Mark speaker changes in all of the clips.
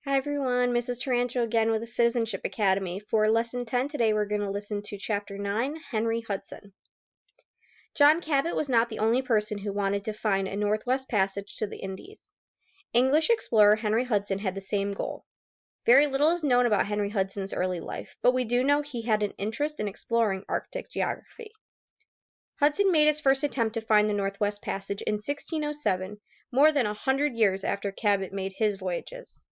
Speaker 1: Hi everyone, Mrs. Taranto again with the Citizenship Academy. For Lesson 10 today, we're going to listen to Chapter 9, Henry Hudson. John Cabot was not the only person who wanted to find a northwest passage to the Indies. English explorer Henry Hudson had the same goal. Very little is known about Henry Hudson's early life, but we do know he had an interest in exploring Arctic geography. Hudson made his first attempt to find the Northwest Passage in 1607, more than 100 years after Cabot made his voyages.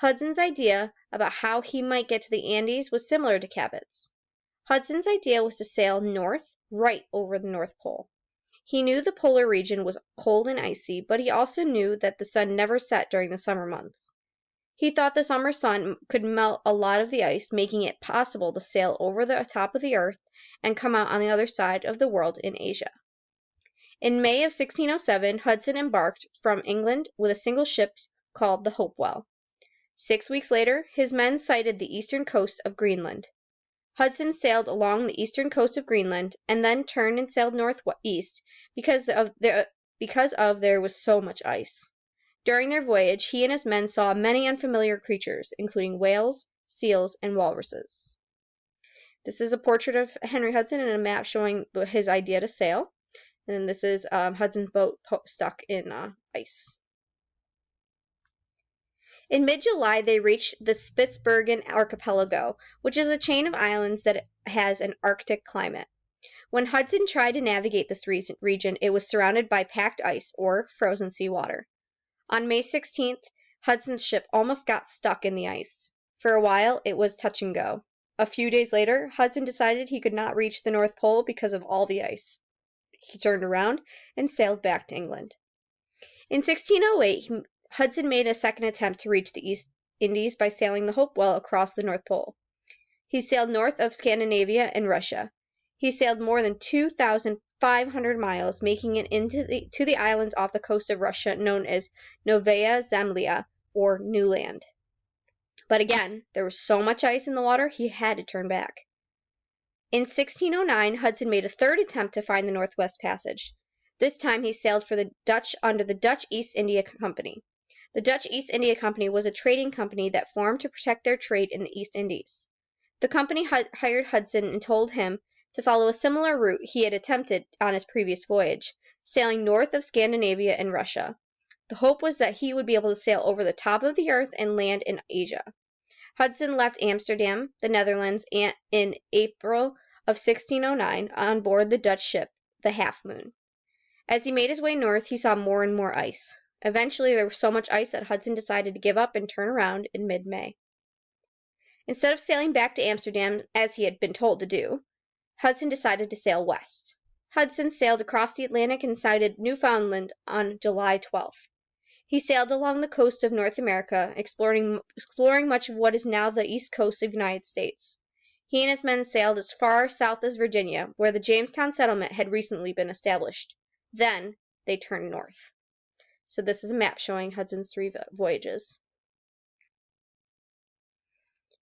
Speaker 1: Hudson's idea about how he might get to the Andes was similar to Cabot's. Hudson's idea was to sail north, right over the North Pole. He knew the polar region was cold and icy, but he also knew that the sun never set during the summer months. He thought the summer sun could melt a lot of the ice, making it possible to sail over the top of the earth and come out on the other side of the world in Asia. In May of 1607, Hudson embarked from England with a single ship called the Hopewell. 6 weeks later, his men sighted the eastern coast of Greenland. Hudson sailed along the eastern coast of Greenland and then turned and sailed northeast because there was so much ice. During their voyage, he and his men saw many unfamiliar creatures, including whales, seals, and walruses. This is a portrait of Henry Hudson and a map showing his idea to sail. And then this is Hudson's boat stuck in ice. In mid-July, they reached the Spitzbergen Archipelago, which is a chain of islands that has an Arctic climate. When Hudson tried to navigate this region, it was surrounded by packed ice, or frozen seawater. On May 16th, Hudson's ship almost got stuck in the ice. For a while, it was touch and go. A few days later, Hudson decided he could not reach the North Pole because of all the ice. He turned around and sailed back to England. In 1608, Hudson made a second attempt to reach the East Indies by sailing the Hopewell across the North Pole. He sailed north of Scandinavia and Russia. He sailed more than 2,500 miles, making it to the islands off the coast of Russia known as Novaya Zemlya, or New Land. But again, there was so much ice in the water, he had to turn back. In 1609, Hudson made a third attempt to find the Northwest Passage. This time he sailed for the Dutch under the Dutch East India Company. The Dutch East India Company was a trading company that formed to protect their trade in the East Indies. The company hired Hudson and told him to follow a similar route he had attempted on his previous voyage, sailing north of Scandinavia and Russia. The hope was that he would be able to sail over the top of the earth and land in Asia. Hudson left Amsterdam, the Netherlands, in April of 1609 on board the Dutch ship, the Half Moon. As he made his way north, he saw more and more ice. Eventually, there was so much ice that Hudson decided to give up and turn around in mid-May. Instead of sailing back to Amsterdam, as he had been told to do, Hudson decided to sail west. Hudson sailed across the Atlantic and sighted Newfoundland on July 12th. He sailed along the coast of North America, exploring much of what is now the east coast of the United States. He and his men sailed as far south as Virginia, where the Jamestown settlement had recently been established. Then, they turned north. So this is a map showing Hudson's 3 voyages.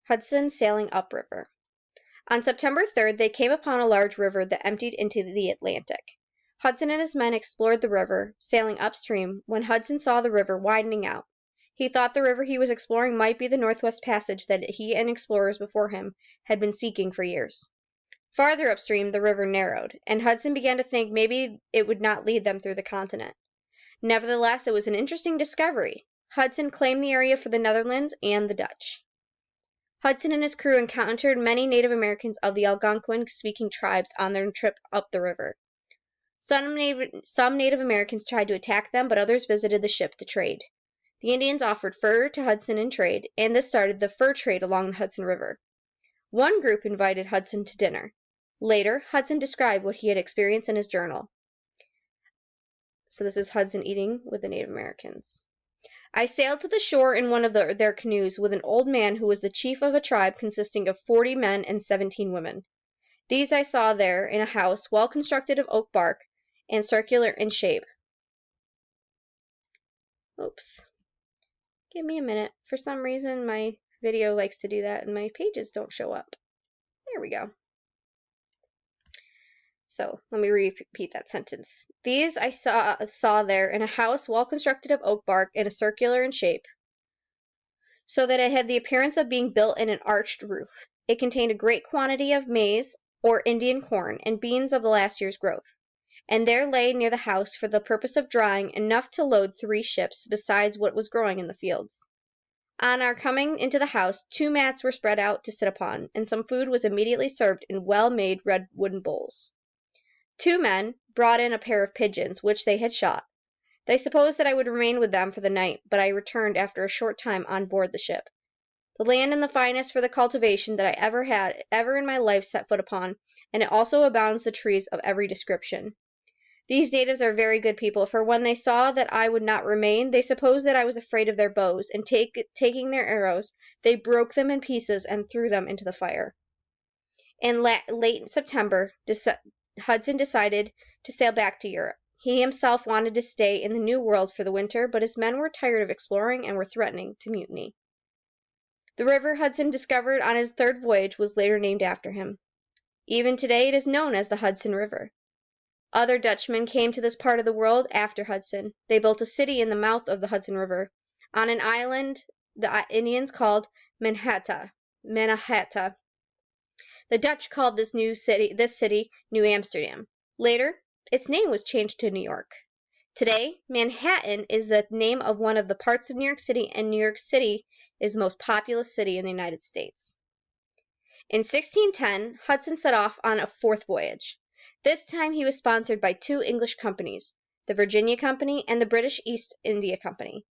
Speaker 1: Hudson sailing upriver. On September 3rd, they came upon a large river that emptied into the Atlantic. Hudson and his men explored the river, sailing upstream, when Hudson saw the river widening out. He thought the river he was exploring might be the Northwest Passage that he and explorers before him had been seeking for years. Farther upstream, the river narrowed, and Hudson began to think maybe it would not lead them through the continent. Nevertheless, it was an interesting discovery. Hudson claimed the area for the Netherlands and the Dutch. Hudson and his crew encountered many Native Americans of the Algonquin-speaking tribes on their trip up the river. Some Native Americans tried to attack them, but others visited the ship to trade. The Indians offered fur to Hudson in trade, and this started the fur trade along the Hudson River. One group invited Hudson to dinner. Later, Hudson described what he had experienced in his journal. So this is Hudson eating with the Native Americans. I sailed to the shore in one of their canoes with an old man who was the chief of a tribe consisting of 40 men and 17 women. These I saw there in a house well constructed of oak bark and circular in shape. Oops. Give me a minute. For some reason, my video likes to do that and my pages don't show up. There we go. So let me repeat that sentence. These I saw there in a house well constructed of oak bark and a circular in shape. so that it had the appearance of being built in an arched roof. It contained a great quantity of maize, or Indian corn, and beans of the last year's growth. And there lay near the house, for the purpose of drying, enough to load 3 ships, besides what was growing in the fields. On our coming into the house, 2 mats were spread out to sit upon, and some food was immediately served in well-made red wooden bowls. 2 men brought in a pair of pigeons, which they had shot. They supposed that I would remain with them for the night, but I returned after a short time on board the ship. The land is the finest for the cultivation that I ever in my life set foot upon, and it also abounds the trees of every description. These natives are very good people, for when they saw that I would not remain, they supposed that I was afraid of their bows, and taking their arrows, they broke them in pieces and threw them into the fire. In late September, Hudson decided to sail back to Europe. He himself wanted to stay in the New World for the winter, but his men were tired of exploring and were threatening to mutiny. The river Hudson discovered on his 3rd voyage was later named after him. Even today it is known as the Hudson River. Other Dutchmen came to this part of the world after Hudson. They built a city in the mouth of the Hudson River, on an island the Indians called Manhattan. The Dutch called this city New Amsterdam. Later, its name was changed to New York. Today, Manhattan is the name of one of the parts of New York City, and New York City is the most populous city in the United States. In 1610, Hudson set off on a 4th voyage. This time he was sponsored by 2 English companies, the Virginia Company and the British East India Company.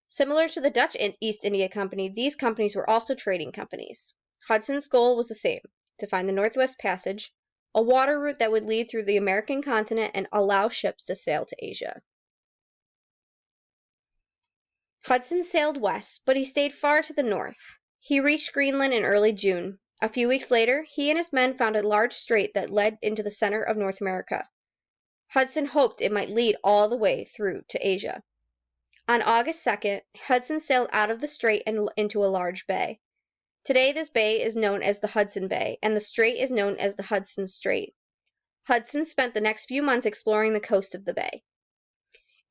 Speaker 1: Similar to the Dutch East India Company, these companies were also trading companies. Hudson's goal was the same, to find the Northwest Passage, a water route that would lead through the American continent and allow ships to sail to Asia. Hudson sailed west, but he stayed far to the north. He reached Greenland in early June. A few weeks later, he and his men found a large strait that led into the center of North America. Hudson hoped it might lead all the way through to Asia. On August 2nd, Hudson sailed out of the strait and into a large bay. Today, this bay is known as the Hudson Bay, and the strait is known as the Hudson Strait. Hudson spent the next few months exploring the coast of the bay.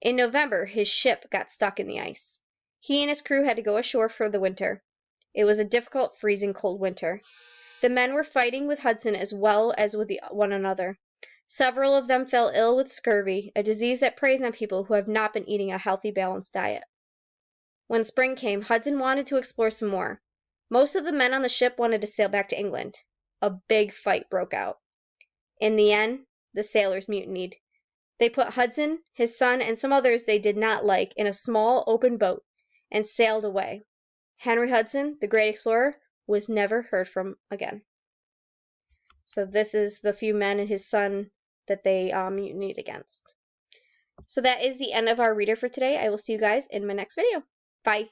Speaker 1: In November, his ship got stuck in the ice. He and his crew had to go ashore for the winter. It was a difficult, freezing cold winter. The men were fighting with Hudson as well as with one another. Several of them fell ill with scurvy, a disease that preys on people who have not been eating a healthy, balanced diet. When spring came, Hudson wanted to explore some more. Most of the men on the ship wanted to sail back to England. A big fight broke out. In the end, the sailors mutinied. They put Hudson, his son, and some others they did not like in a small, open boat and sailed away. Henry Hudson, the great explorer, was never heard from again. So this is the few men and his son that they mutinied against. So that is the end of our reader for today. I will see you guys in my next video. Bye.